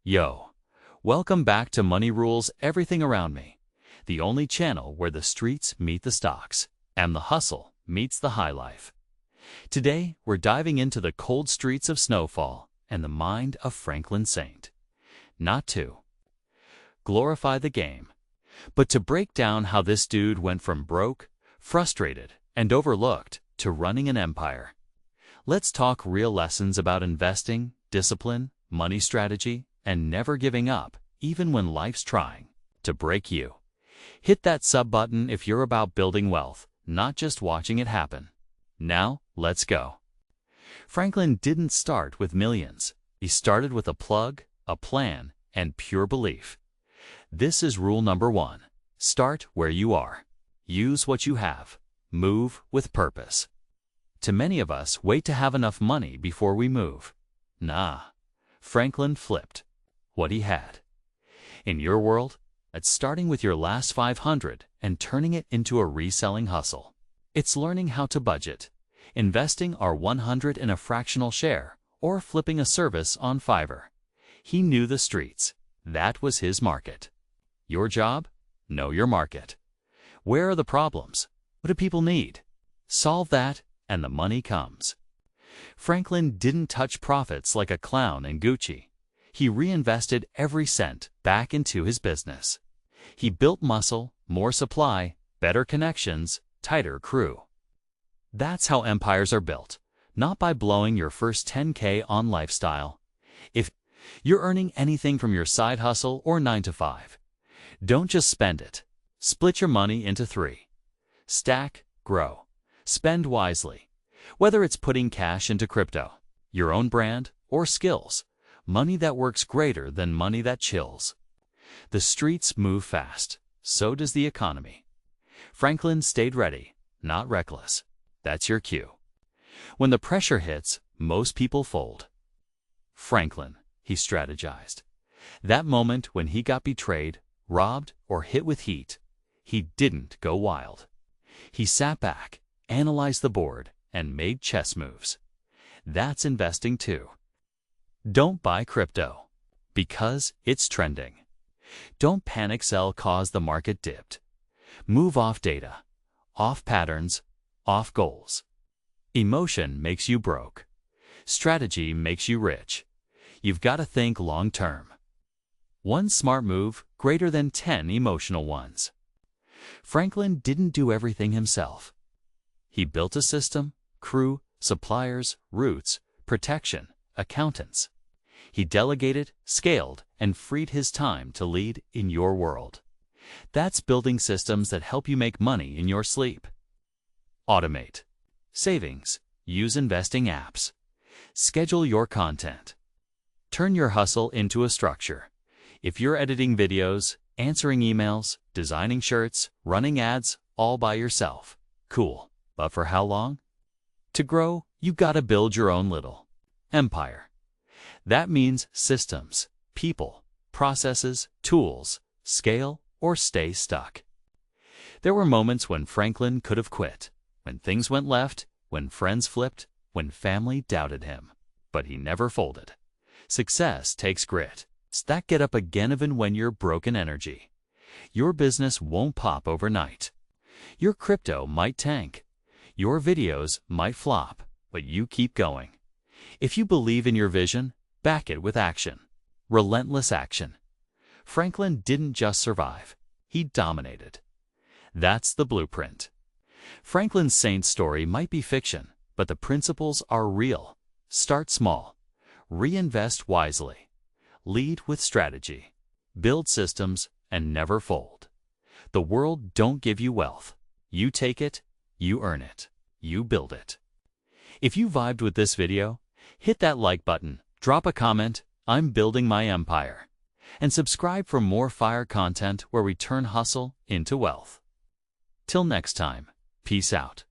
Yo, welcome back to Money Rules Everything Around Me, the only channel where the streets meet the stocks and the hustle meets the high life. Today, we're diving into the cold streets of Snowfall and the mind of Franklin Saint. Not to glorify the game, but to break down how this dude went from broke, frustrated, and overlooked to running an empire. Let's talk real lessons about investing, discipline, money strategy, and never giving up, even when life's trying to break you. Hit that sub button if you're about building wealth, not just watching it happen. Now, let's go. Franklin didn't start with millions. He started with a plug, a plan, and pure belief. This is rule number 1. Start where you are. Use what you have. Move with purpose. To many of us, wait to have enough money before we move. Nah, Franklin flipped what he had. In your world, it's starting with your last 500 and turning it into a reselling hustle. It's learning how to budget, investing our 100 in a fractional share, or flipping a service on Fiverr. He knew the streets. That was his market. Your job? Know your market. Where are the problems? What do people need? Solve that, and the money comes. Franklin didn't touch profits like a clown in Gucci. He reinvested every cent back into his business. He built muscle, more supply, better connections, tighter crew. That's how empires are built, not by blowing your first 10K on lifestyle. If you're earning anything from your side hustle or 9 to 5, don't just spend it. Split your money into 3. Stack, grow, spend wisely. Whether it's putting cash into crypto, your own brand, or skills, money that works greater than money that chills. The streets move fast. So does the economy. Franklin stayed ready, not reckless. That's your cue. When the pressure hits, most people fold. Franklin, he strategized. That moment when he got betrayed, robbed, or hit with heat, he didn't go wild. He sat back, analyzed the board, and made chess moves. That's investing too. Don't buy crypto because it's trending. Don't panic sell cause the market dipped. Move off data, off patterns, off goals. Emotion makes you broke. Strategy makes you rich. You've got to think long term. One smart move greater than 10 emotional ones. Franklin didn't do everything himself. He built a system, crew, suppliers, routes, protection, accountants. He delegated, scaled, and freed his time to lead in your world. That's building systems that help you make money in your sleep. Automate. Savings. Use investing apps. Schedule your content. Turn your hustle into a structure. If you're editing videos, answering emails, designing shirts, running ads, all by yourself, cool. But for how long? To grow, you gotta build your own little empire. That means systems, people, processes, tools, scale, or stay stuck. There were moments when Franklin could have quit, when things went left, when friends flipped, when family doubted him. But he never folded. Success takes grit. It's that get up again even when you're broken energy. Your business won't pop overnight. Your crypto might tank. Your videos might flop, but you keep going. If you believe in your vision, back it with action. Relentless action. Franklin didn't just survive. He dominated. That's the blueprint. Franklin Saint's story might be fiction, but the principles are real. Start small. Reinvest wisely. Lead with strategy. Build systems and never fold. The world don't give you wealth. You take it, you earn it, you build it. If you vibed with this video, hit that like button, drop a comment, I'm building my empire, and subscribe for more fire content where we turn hustle into wealth. Till next time, peace out.